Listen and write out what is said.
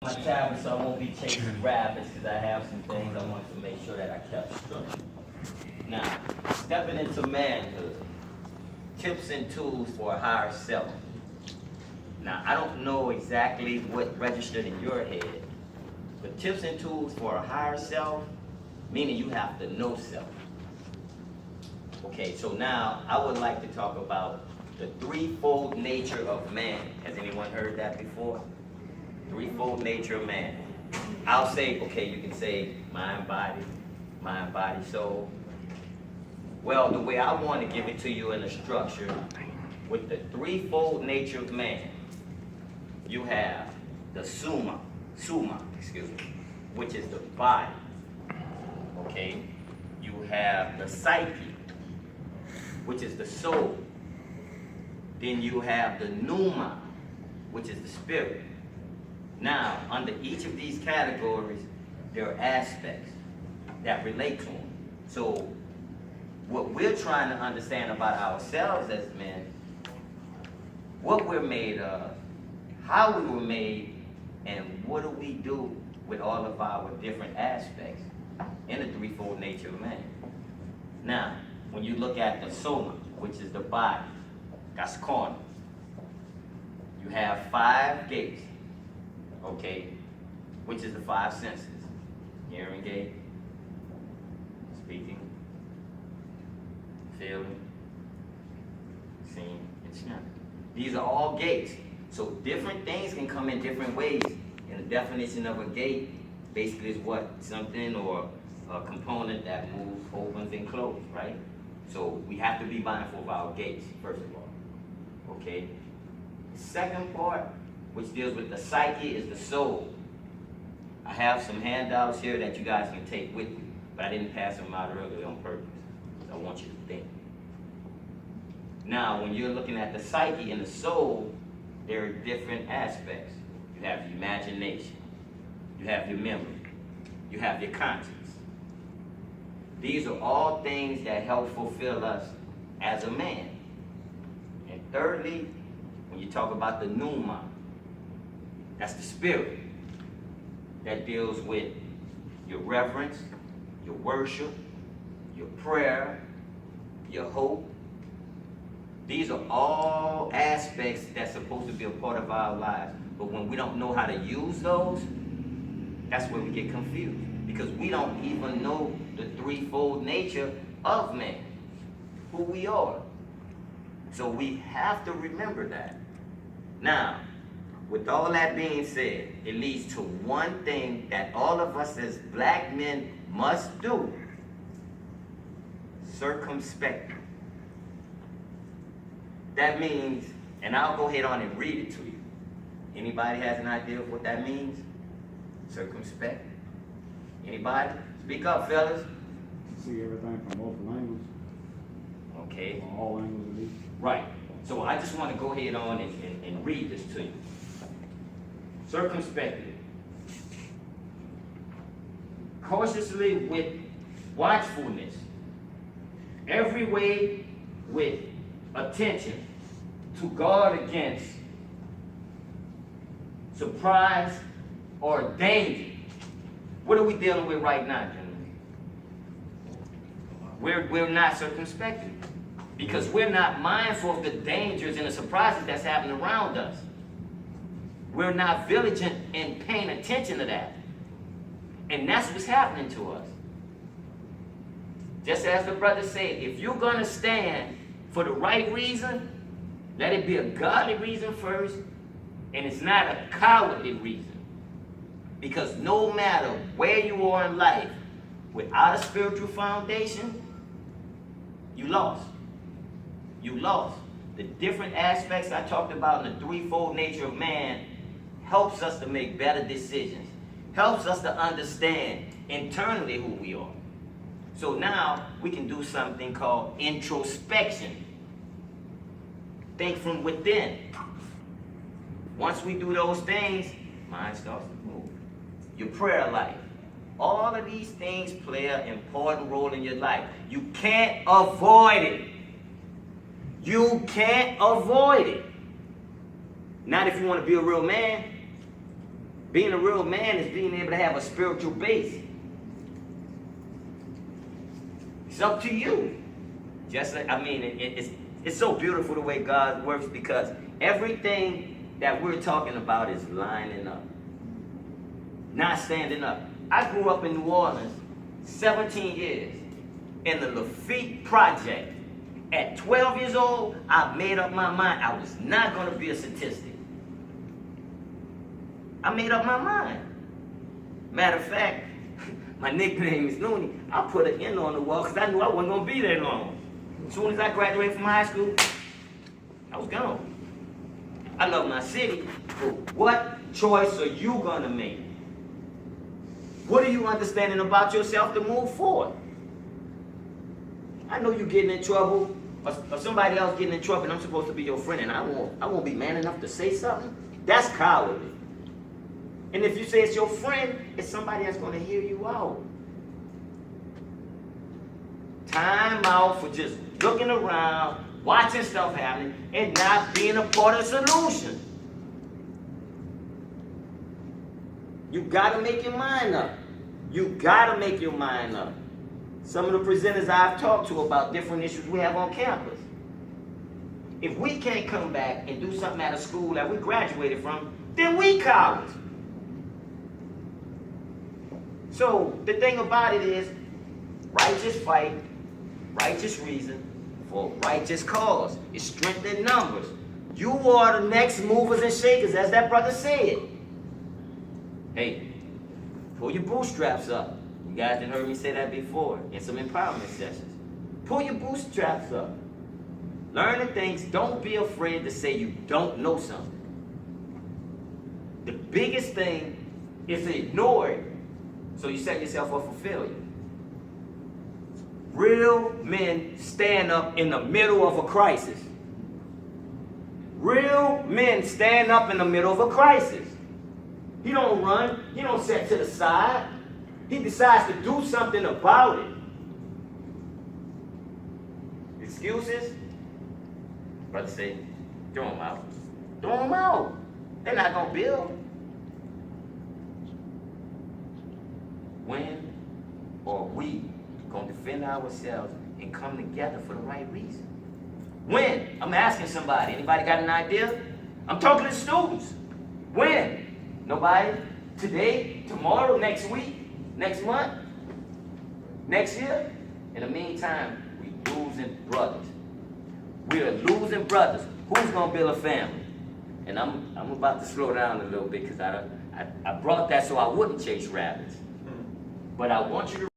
My tablet, so I won't be chasing rabbits because I have some things I want to make sure that I kept structured. Now, stepping into manhood, tips and tools for a higher self. Now, I don't know exactly what registered in your head, but tips and tools for a higher self, meaning you have to know self. Okay, so now I would like to talk about the threefold nature of man. Has anyone heard that before? Threefold nature of man. I'll say, okay, you can say mind, body, soul. Well, the way I want to give it to you in a structure, with the threefold nature of man, you have the suma, which is the body. Okay? You have the psyche, which is the soul. Then you have the pneuma, which is the spirit. Now, under each of these categories, there are aspects that relate to them. So, what we're trying to understand about ourselves as men, what we're made of, how we were made, and what do we do with all of our different aspects in the threefold nature of man. Now, when you look at the soma, which is the body, that's carnal. You have 5 gates. Okay, which is the 5 senses: hearing gate, speaking, feeling, seeing, and smelling. These are all gates. So different things can come in different ways. And the definition of a gate basically is what? Something or a component that moves, opens, and closes, right? So we have to be mindful of our gates, first of all. Okay? Second part, which deals with the psyche, is the soul. I have some handouts here that you guys can take with you, but I didn't pass them out earlier on purpose. I want you to think. Now, when you're looking at the psyche and the soul, there are different aspects. You have your imagination, you have your memory, you have your conscience. These are all things that help fulfill us as a man. And thirdly, when you talk about the pneuma, that's the spirit that deals with your reverence, your worship, your prayer, your hope. These are all aspects that's supposed to be a part of our lives. But when we don't know how to use those, that's where we get confused. Because we don't even know the threefold nature of man, who we are. So we have to remember that. Now, with all that being said, it leads to one thing that all of us as black men must do: circumspect. That means, and I'll go ahead on and read it to you. Anybody has an idea of what that means? Circumspect? Anybody? Speak up, fellas. See everything from multiple angles. Okay. From all angles at least. Right. So I just want to go ahead on and read this to you. Circumspectly. Cautiously with watchfulness. Every way with attention to guard against surprise or danger. What are we dealing with right now, gentlemen? We're not circumspect because we're not mindful of the dangers and the surprises that's happening around us. We're not vigilant in paying attention to that. And that's what's happening to us. Just as the brother said, if you're going to stand for the right reason, let it be a godly reason first, and it's not a cowardly reason. Because no matter where you are in life, without a spiritual foundation, you lost. You lost. The different aspects I talked about in the threefold nature of man helps us to make better decisions, helps us to understand internally who we are. So now we can do something called introspection. Think from within. Once we do those things, mind starts to move. Your prayer life. All of these things play an important role in your life. You can't avoid it. You can't avoid it. Not if you want to be a real man. Being a real man is being able to have a spiritual base. It's up to you. Just like, I mean, it's so beautiful the way God works, because everything that we're talking about is lining up, not standing up. I grew up in New Orleans 17 years in the Lafitte Project. At 12 years old, I made up my mind I was not going to be a statistic. I made up my mind. Matter of fact, my nickname is Looney. I put an N on the wall because I knew I wasn't going to be there long. As soon as I graduated from high school, I was gone. I love my city, but what choice are you going to make? What are you understanding about yourself to move forward? I know you're getting in trouble, or somebody else getting in trouble, and I'm supposed to be your friend, and I won't be man enough to say something. That's cowardly. And if you say it's your friend, it's somebody that's going to hear you out. Time out for just looking around, watching stuff happening, and not being a part of the solution. You got to make your mind up. You got to make your mind up. Some of the presenters I've talked to about different issues we have on campus. If we can't come back and do something at a school that we graduated from, then we cowards. So the thing about it is, righteous fight, righteous reason, for righteous cause. It's strength in numbers. You are the next movers and shakers, as that brother said. Hey, pull your bootstraps up. You guys done heard me say that before in some empowerment sessions. Pull your bootstraps up. Learn the things. Don't be afraid to say you don't know something. The biggest thing is to ignore it, so you set yourself up for failure. Real men stand up in the middle of a crisis. Real men stand up in the middle of a crisis. He don't run. He don't set to the side. He decides to do something about it. Excuses? Brother say, throw them out. Throw them out. They're not going to build. When are we going to defend ourselves and come together for the right reason? When? I'm asking somebody. Anybody got an idea? I'm talking to students. When? Nobody? Today? Tomorrow? Next week? Next month? Next year? In the meantime, we losing brothers. We are losing brothers. Who's going to build a family? And I'm about to slow down a little bit because I brought that so I wouldn't chase rabbits. But I want you to